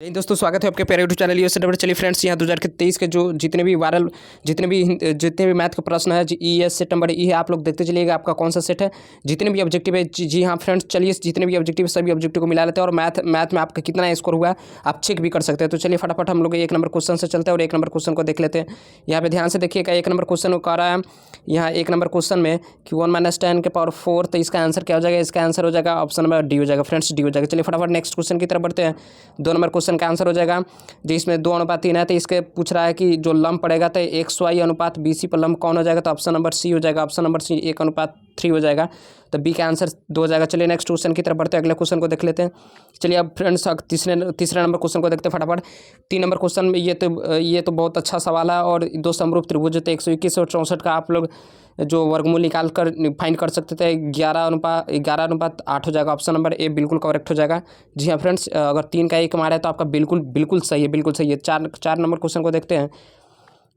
नहीं दोस्तों, स्वागत है आपके प्यारे यूट्यूब चैनल यूएस सेंटर पर। चलिए फ्रेंड्स, यहाँ 2023 के जो जितने भी वायरल जितने भी मैथ का प्रश्न है ई एस सेट नंबर ई है, आप लोग देखते चलिएगा आपका कौन सा सेट है। जितने भी ऑब्जेक्टिव है जी हाँ फ्रेंड्स, चलिए जितने भी ऑब्जेक्टिव है सभी ऑब्जेक्टिव को मिला लेते हैं और मैथ में आपका कितना स्कोर हुआ है आप चेक भी कर सकते हैं। तो चलिए फटाफट हम लोग 1 नंबर क्वेश्चन से चलते हैं और 1 नंबर क्वेश्चन को देख लेते हैं। यहाँ पे ध्यान से देखिएगा, 1 नंबर क्वेश्चन कह रहा है यहाँ 1 नंबर क्वेश्चन में कि 1 - 10 के पावर 4, तो इसका आंसर क्या हो जाएगा? इसका आंसर हो जाएगा ऑप्शन नंबर डी हो जाएगा फ्रेंड्स, डी हो जाएगा। चलिए फटाफट नेक्स्ट क्वेश्चन की तरफ बढ़ते हैं। 2 नंबर क्वेश्चन का आंसर हो जाएगा जिसमें 2:3 है, तो इसके पूछ रहा है कि जो लंब पड़ेगा तो XY अनुपात BC पर लंब कौन हो जाएगा? तो ऑप्शन नंबर सी हो जाएगा। ऑप्शन नंबर सी 1:3 हो जाएगा, तो बी का आंसर 2 हो जाएगा। चलिए नेक्स्ट क्वेश्चन की तरफ बढ़ते हैं, अगले क्वेश्चन को देख लेते हैं। चलिए अब फ्रेंड्स तीसरे नंबर क्वेश्चन को देखते हैं फटाफट। 3 नंबर क्वेश्चन में ये तो बहुत अच्छा सवाल है और दो समरूप त्रिभुज थे 121 और 64 का आप लोग जो वर्गमूल निकाल कर फाइंड कर सकते थे। 11:8 हो जाएगा। ऑप्शन नंबर ए बिल्कुल करेक्ट हो जाएगा। जी हाँ फ्रेंड्स, अगर 3 का 1 मारा है तो आपका बिल्कुल सही है, बिल्कुल सही है। 4 नंबर क्वेश्चन को देखते हैं।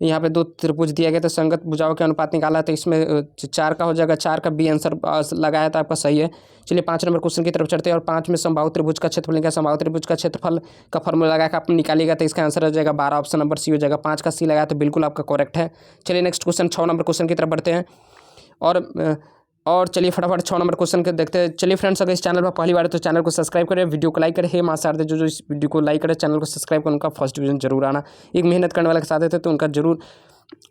यहाँ पे 2 त्रिभुज दिया गया, तो संगत भुजाओं के अनुपात निकाला है, तो इसमें 4 का हो जाएगा। 4 का बी आंसर लगाया था आपका सही है। चलिए 5 नंबर क्वेश्चन की तरफ चढ़ते हैं और 5 में समबाहु त्रिभुज का क्षेत्रफल निकाल, समबाहु त्रिभुज का क्षेत्रफल का फॉर्मूला लगा कर आप निकालिएगा, तो इसका आंसर हो जाएगा 12। ऑप्शन नंबर सी हो जाएगा। 5 का सी लगाया तो बिल्कुल आपका करेक्ट है। चलिए नेक्स्ट क्वेश्चन 6 नंबर क्वेश्चन की तरफ बढ़ते हैं और चलिए फटाफट 6 नंबर क्वेश्चन के देखते हैं। चलिए फ्रेंड्स, अगर इस चैनल पर पहली बार है तो चैनल को सब्सक्राइब करें, वीडियो को लाइक करें। हे मां शारदे, जो इस वीडियो को लाइक करें, चैनल को सब्सक्राइब करें, उनका फर्स्ट डिवीजन जरूर आना। एक मेहनत करने वाले के साथ थे तो उनका जरूर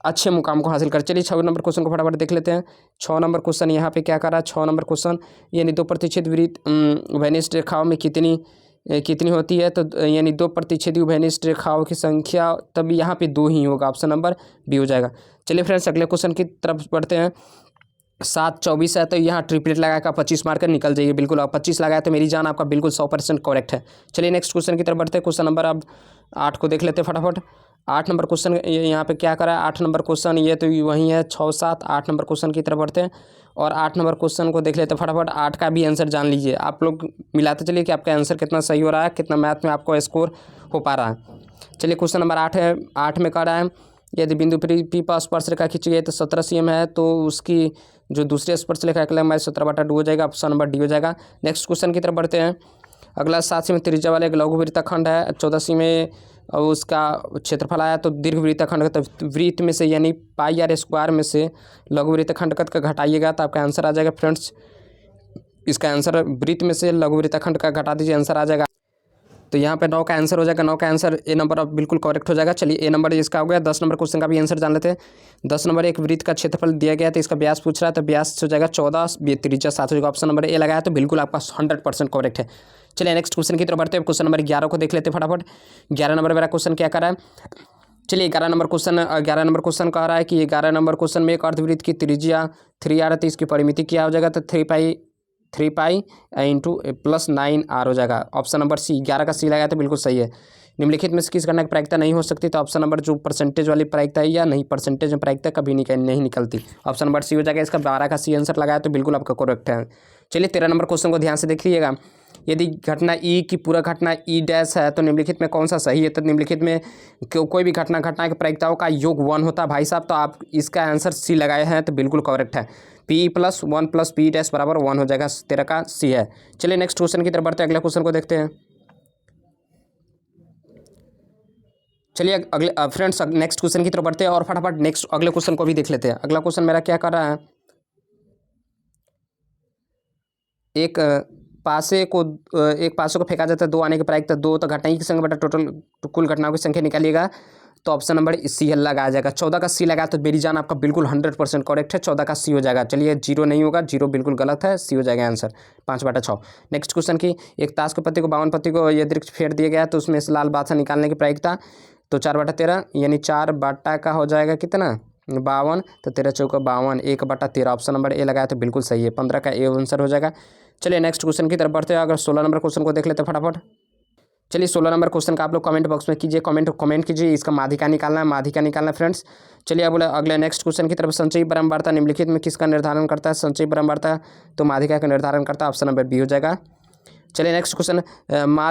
अच्छे मुकाम को हासिल कर। चलिए 6 नंबर क्वेश्चन को फटाफट देख लेते हैं। 6 नंबर क्वेश्चन यहाँ पे क्या कर रहा है? 6 नंबर क्वेश्चन यानी 2 प्रतिच्छेद वृत्त उभयनिष्ठ रेखाओं में कितनी होती है? तो यानी 2 प्रतिच्छेदी उभयनिष्ठ रेखाओं की संख्या तब यहाँ पे 2 ही होगा। ऑप्शन नंबर बी हो जाएगा। चलिए फ्रेंड्स, अगले क्वेश्चन की तरफ बढ़ते हैं। 7 24 है, तो यहाँ ट्रिपलेट लगा कर 25 मार कर निकल जाइए बिल्कुल। आप 25 लगाए तो मेरी जान आपका बिल्कुल 100% करेक्ट है। चलिए नेक्स्ट क्वेश्चन की तरफ बढ़ते हैं। क्वेश्चन नंबर अब 8 को देख लेते हैं फटाफट। 8 नंबर क्वेश्चन यहाँ पे क्या करा है? 8 नंबर क्वेश्चन ये तो वही है 6 7। 8 नंबर क्वेश्चन की तरफ बढ़ते हैं और 8 नंबर क्वेश्चन को देख लेते हैं फटाफट। 8 का भी आंसर जान लीजिए, आप लोग मिलाते चलिए कि आपका आंसर कितना सही हो रहा है, कितना मैथ में आपको स्कोर हो पा रहा है। चलिए क्वेश्चन नंबर 8 है। 8 में कह रहा है यदि बिंदु पी पर स्पर्श रेखा खींची गई तो 17 cm है, तो उसकी जो दूसरी स्पर्श रेखा की लंबाई 17/2 हो जाएगा। ऑप्शन नंबर डी हो जाएगा। नेक्स्ट क्वेश्चन की तरफ बढ़ते हैं। अगला 7 cm त्रिज्या वाला एक लघु वृत्तखंड है, 14 cm और उसका क्षेत्रफल आया, तो दीर्घ वृत्तखंड का तो वृत्त में से यानी पाई आर स्क्वायर में से लघु वृत्तखंड का घटाइएगा तो आपका आंसर आ जाएगा फ्रेंड्स। इसका आंसर वृत्त में से लघु वृत्तखंड का घटा दीजिए, आंसर आ जाएगा। तो यहाँ पे 9 का आंसर हो जाएगा। 9 का आंसर ए नंबर अब बिल्कुल करेक्ट हो जाएगा। चलिए ए नंबर इसका हो गया। 10 नंबर क्वेश्चन का भी आंसर जान लेते हैं। 10 नंबर एक वृत्त का क्षेत्रफल दिया गया तो इसका व्यास पूछ रहा है, तो व्यास हो जाएगा 14, त्रिज्या 7 हो जाएगा। ऑप्शन नंबर ए लगाया तो बिल्कुल आपका 100% करेक्ट है। चलिए नेक्स्ट क्वेश्चन की तरफ बढ़ते हैं। क्वेश्चन नंबर 11 को देख लेते हैं फटाफट। 11 नंबर मेरा क्वेश्चन क्या कर रहा है? चलिए 11 नंबर क्वेश्चन कह रहा है कि 11 नंबर क्वेश्चन में एक अर्धवृत्त की त्रिज्या 3r है, तो इसकी परिमिति क्या हो जाएगा? तो 3 पाई इंटू +9r हो जाएगा। ऑप्शन नंबर सी 11 का सी लगाया तो बिल्कुल सही है। निम्नलिखित में से किस गणना की प्रायिकता नहीं हो सकती? तो ऑप्शन नंबर जो परसेंटेज वाली प्रायिकता है या नहीं, परसेंटेज में प्रायिकता कभी नहीं निकलती। ऑप्शन नंबर सी हो जाएगा। इसका 12 का सी आंसर लगाया तो बिल्कुल आपका करेक्ट है। चलिए 13 नंबर क्वेश्चन को ध्यान से देखिएगा। यदि घटना ई की पूरा घटना ई डैश है तो निम्नलिखित में कौन सा सही है? तो निम्नलिखित में कोई भी घटना की प्रायिकताओं का योग 1 होता है भाई साहब, तो आप इसका आंसर सी लगाए हैं तो बिल्कुल करेक्ट है। P plus 1 plus P dash बराबर 1 हो जाएगा। 13 का सी है। चलिए नेक्स्ट क्वेश्चन की तरफ बढ़ते हैं, अगले क्वेश्चन को देखते हैं। चलिए अगले फ्रेंड्स नेक्स्ट क्वेश्चन की तरफ बढ़ते हैं और फटाफट नेक्स्ट अगले क्वेश्चन को भी देख लेते हैं। अगला क्वेश्चन मेरा क्या कर रहा है? एक पासे को फेंका जाता है, 2 आने की प्रायिकता 2, तो घटना की संख्या बटा टोटल कुल घटनाओं की संख्या निकालिएगा, तो ऑप्शन नंबर सी लगाया जाएगा। 14 का सी लगाया तो मेरी जान आपका बिल्कुल 100% करेक्ट है। 14 का सी हो जाएगा। चलिए 0 नहीं होगा, 0 बिल्कुल गलत है, सी हो जाएगा आंसर 5/6। नेक्स्ट क्वेश्चन की एक ताश के पत्ती को 52 पत्ती को यदि अतिरिक्त फेर दिया गया तो उसमें से लाल बादशाह निकालने की प्रायिकता तो 4/13 यानी 4 बाटा का हो जाएगा कितना? 52, तो 13 चौका 52, 1/13। ऑप्शन नंबर ए लगाया तो बिल्कुल सही है। 15 का ए आंसर हो जाएगा। चलिए नेक्स्ट क्वेश्चन की तरफ बढ़ते हैं। अगर 16 नंबर क्वेश्चन को देख लेते हैं फटाफट। चलिए 16 नंबर क्वेश्चन का आप लोग कमेंट बॉक्स में कीजिए, कमेंट कीजिए। इसका माध्यिका निकालना है फ्रेंड्स। चलिए अब अगले नेक्स्ट क्वेश्चन की तरफ। संचयी परम्परता निम्नलिखित में किसका निर्धारण करता है? संचयी परम्परता तो माध्यिका का निर्धारण करता है। ऑप्शन नंबर बी हो जाएगा। चलिए नेक्स्ट क्वेश्चन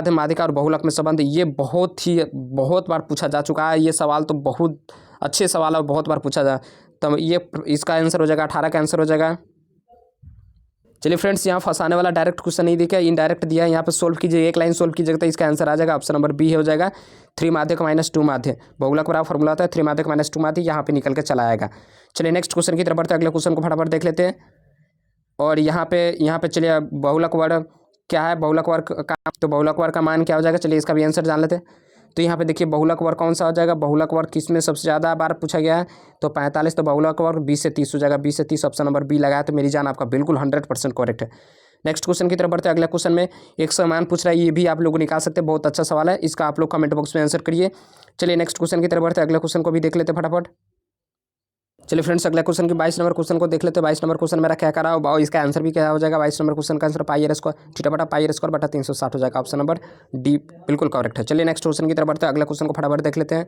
माध्यिका और बहुलक में संबंध, ये बहुत बार पूछा जा चुका है। ये सवाल तो बहुत अच्छे सवाल है, बहुत बार पूछा जा, तो ये इसका आंसर हो जाएगा 18 का आंसर हो जाएगा। चलिए फ्रेंड्स, यहाँ फंसाने वाला डायरेक्ट क्वेश्चन नहीं दिया, इनडायरेक्ट दिया है। यहाँ पे सोल्व कीजिए, एक लाइन सोल्व कीजिएगा तो इसका आंसर आ जाएगा। ऑप्शन नंबर बी हो जाएगा 3 माध्यक माइनस 2 माध्य। बहुलक बराबर फॉर्मूला होता है 3 माध्यक माइनस 2 माध्य, यहाँ पे निकल के चला आएगा। चलिए नेक्स्ट क्वेश्चन की तरफ बढ़ते हैं, अगले क्वेश्चन को फटाफट देख लेते हैं। और यहाँ पे चलिए बहुलक वर्ग क्या है, बहुलक वर्ग का, तो बहुलक वर्ग का मान क्या हो जाएगा, चलिए इसका भी आंसर जान लेते हैं। तो यहाँ पे देखिए बहुलक वर्ग कौन सा हो जाएगा, बहुलक वर्ग किस में सबसे ज़्यादा बार पूछा गया है, तो 45, तो बहुलक वर्ग 20 से 30 हो जाएगा, 20 से 30 ऑप्शन नंबर बी लगाया। तो मेरी जान आपका बिल्कुल 100% करेक्ट है। नेक्स्ट क्वेश्चन की तरफ बढ़ते हैं, अगला क्वेश्चन में एक समान पूछ रहा है, ये भी आप लोग निकाल सकते हैं, बहुत अच्छा सवाल है, इसका आप लोग कमेंट बॉक्स में आंसर करिए। चलिए नेक्स्ट क्वेश्चन की तरफ बढ़ते हैं, अगले क्वेश्चन को भी देख लेते हैं फटाफट। चलिए फ्रेंड्स, अगला क्वेश्चन की 22 नंबर क्वेश्चन को देख लेते हैं। 22 नंबर क्वेश्चन मेरा क्या करा हो, इसका आंसर भी क्या हो जाएगा। 22 नंबर क्वेश्चन का answer pi r square theta बटा पाई आर स्क्वायर बटा 360 हो जाएगा। ऑप्शन नंबर डी बिल्कुल करेक्ट है। चलिए नेक्स्ट क्वेश्चन की तरफ बढ़ते हैं, अगला क्वेश्चन को फटाफट देख लेते हैं।